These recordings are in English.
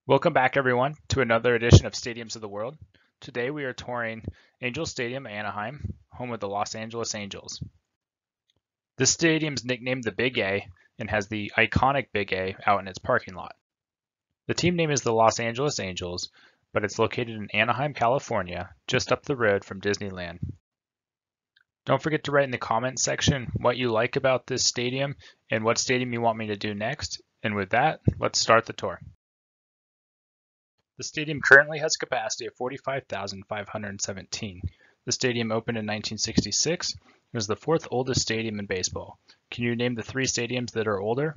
Welcome back, everyone, to another edition of Stadiums of the World. Today we are touring Angel Stadium, Anaheim, home of the Los Angeles Angels. This stadium's nicknamed the Big A and has the iconic Big A out in its parking lot. The team name is the Los Angeles Angels, but it's located in Anaheim, California, just up the road from Disneyland. Don't forget to write in the comments section what you like about this stadium and what stadium you want me to do next. And with that, let's start the tour. The stadium currently has a capacity of 45,517. The stadium opened in 1966 and is the fourth oldest stadium in baseball. Can you name the three stadiums that are older?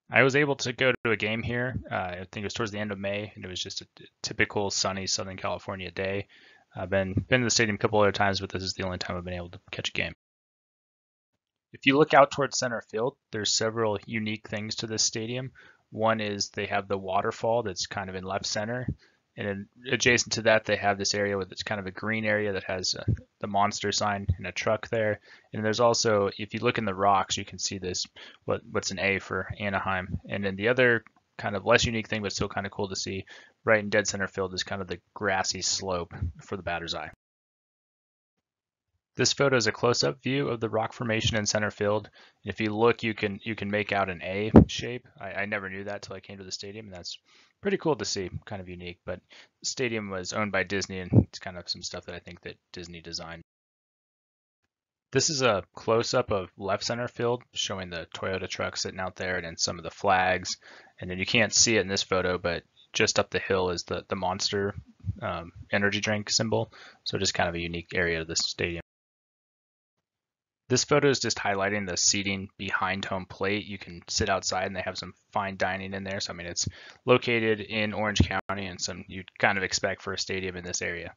I was able to go to a game here. I think it was towards the end of May, and it was just a typical sunny Southern California day. I've been to the stadium a couple other times, but this is the only time I've been able to catch a game. If you look out towards center field, there's several unique things to this stadium. One is they have the waterfall that's kind of in left center, and then adjacent to that they have this area with it's kind of a green area that has the monster sign and a truck there. And there's also, if you look in the rocks, you can see this what's an A for Anaheim. And then the other kind of less unique thing, but still kind of cool to see, right in dead center field is kind of the grassy slope for the batter's eye. This photo is a close-up view of the rock formation in center field. If you look, you can make out an A shape. I never knew that till I came to the stadium, and that's pretty cool to see, kind of unique. But the stadium was owned by Disney, and it's kind of some stuff that I think that Disney designed. This is a close-up of left center field, showing the Toyota truck sitting out there, and then some of the flags. And then you can't see it in this photo, but just up the hill is the Monster energy drink symbol. So just kind of a unique area of the stadium. This photo is just highlighting the seating behind home plate. You can sit outside and they have some fine dining in there. So, I mean, it's located in Orange County and some you'd kind of expect for a stadium in this area.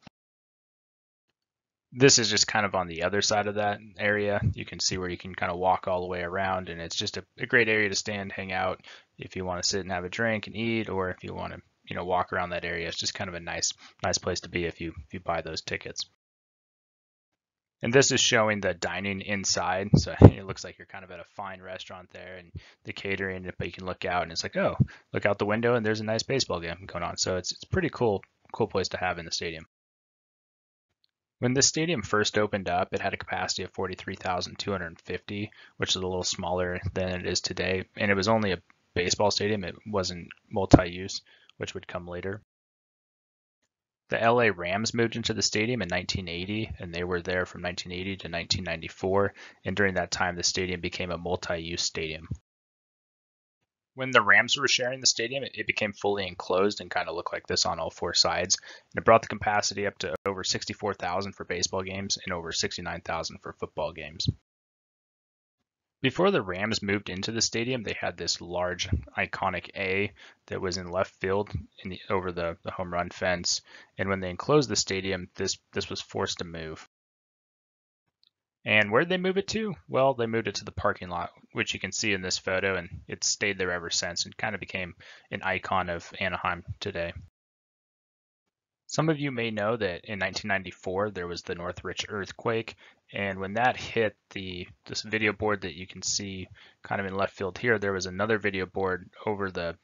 This is just kind of on the other side of that area. You can see where you can kind of walk all the way around, and it's just a great area to stand, hang out if you want to sit and have a drink and eat, or if you want to, walk around that area. It's just kind of a nice place to be if you buy those tickets. And this is showing the dining inside. So it looks like you're kind of at a fine restaurant there and the catering, but you can look out and it's like, oh, look out the window and there's a nice baseball game going on. So it's pretty cool place to have in the stadium. When the stadium first opened up, it had a capacity of 43,250, which is a little smaller than it is today. And it was only a baseball stadium. It wasn't multi-use, which would come later. The LA Rams moved into the stadium in 1980, and they were there from 1980 to 1994, and during that time the stadium became a multi-use stadium. When the Rams were sharing the stadium, it became fully enclosed and kind of looked like this on all four sides. And it brought the capacity up to over 64,000 for baseball games and over 69,000 for football games. Before the Rams moved into the stadium, they had this large iconic A that was in left field over the home run fence. And when they enclosed the stadium, this was forced to move. And where'd they move it to? Well, they moved it to the parking lot, which you can see in this photo, and it's stayed there ever since and kind of became an icon of Anaheim today. Some of you may know that in 1994 there was the Northridge earthquake, and when that hit this video board that you can see kind of in left field here, there was another video board over the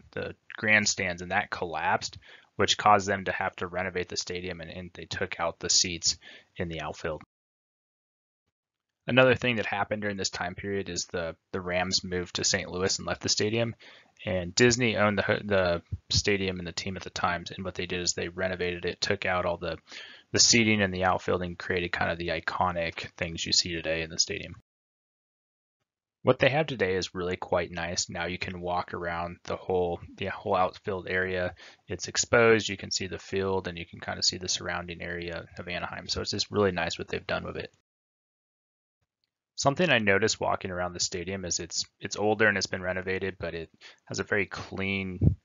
grandstands, and that collapsed, which caused them to have to renovate the stadium, and they took out the seats in the outfield. Another thing that happened during this time period is the Rams moved to St. Louis and left the stadium, and Disney owned the stadium and the team at the time. And what they did is they renovated it, took out all the seating in the outfield, and created kind of the iconic things you see today in the stadium. What they have today is really quite nice. Now you can walk around the whole outfield area. It's exposed. You can see the field, and you can kind of see the surrounding area of Anaheim. So it's just really nice what they've done with it. Something I noticed walking around the stadium is it's older and it's been renovated, but it has a very clean,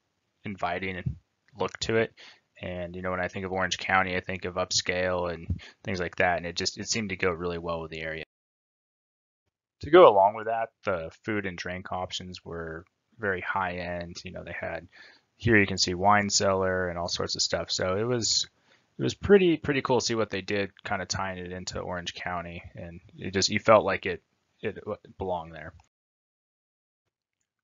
inviting look to it. And when I think of Orange County, I think of upscale and things like that, and it seemed to go really well with the area. To go along with that, the food and drink options were very high end. They had, here you can see wine cellar and all sorts of stuff. So it was pretty cool to see what they did, kind of tying it into Orange County, and you felt like it belonged there.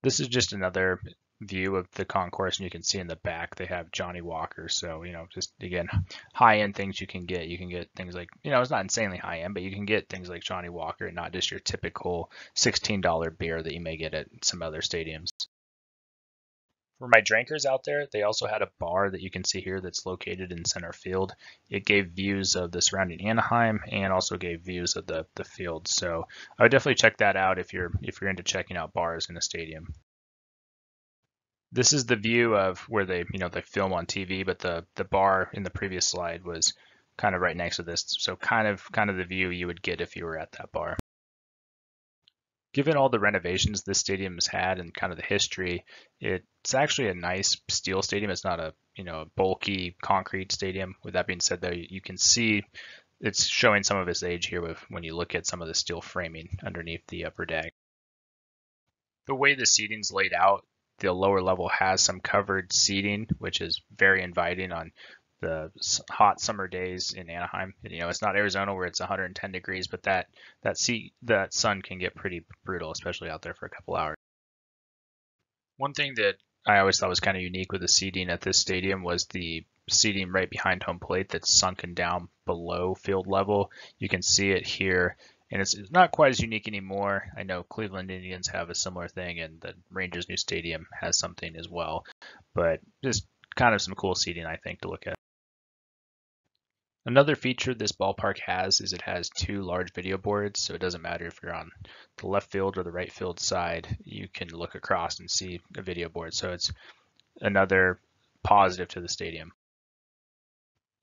This is just another view of the concourse, and you can see in the back they have Johnny Walker. So, just again, high-end things you can get. You can get things like, it's not insanely high-end, but you can get things like Johnny Walker and not just your typical $16 beer that you may get at some other stadiums. For my drinkers out there, they also had a bar that you can see here that's located in center field. It gave views of the surrounding Anaheim and also gave views of the field. So I would definitely check that out if you're into checking out bars in a stadium. This is the view of where they film on TV, but the bar in the previous slide was kind of right next to this. So kind of the view you would get if you were at that bar. Given all the renovations this stadium has had and kind of the history, it's actually a nice steel stadium. It's not a bulky concrete stadium. With that being said, though, you can see it's showing some of its age here when you look at some of the steel framing underneath the upper deck. The way the seating's laid out, the lower level has some covered seating, which is very inviting on the hot summer days in Anaheim. It's not Arizona where it's 110 degrees, but that sun can get pretty brutal, especially out there for a couple hours. One thing that I always thought was kind of unique with the seating at this stadium was the seating right behind home plate that's sunken down below field level. You can see it here, and it's not quite as unique anymore. I know Cleveland Indians have a similar thing, and the Rangers' new stadium has something as well, but just kind of some cool seating, I think, to look at. Another feature this ballpark has is it has two large video boards, so it doesn't matter if you're on the left field or the right field side, you can look across and see a video board. So it's another positive to the stadium.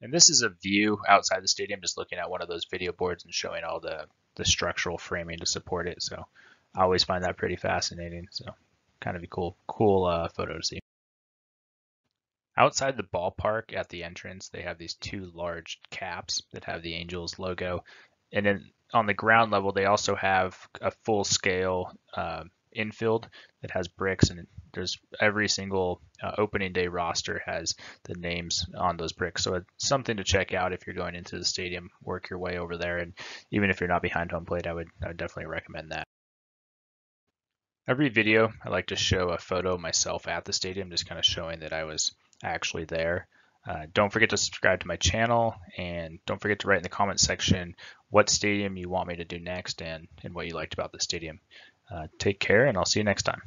And this is a view outside the stadium, just looking at one of those video boards and showing all the structural framing to support it. So I always find that pretty fascinating. So kind of a cool photo to see. Outside the ballpark at the entrance, they have these two large caps that have the Angels logo. And then on the ground level, they also have a full scale infield that has bricks, and there's every single opening day roster has the names on those bricks. So it's something to check out if you're going into the stadium, work your way over there. And even if you're not behind home plate, I would definitely recommend that. Every video, I like to show a photo of myself at the stadium, just kind of showing that I was actually there. Don't forget to subscribe to my channel, and don't forget to write in the comment section what stadium you want me to do next and what you liked about the stadium. Take care, and I'll see you next time.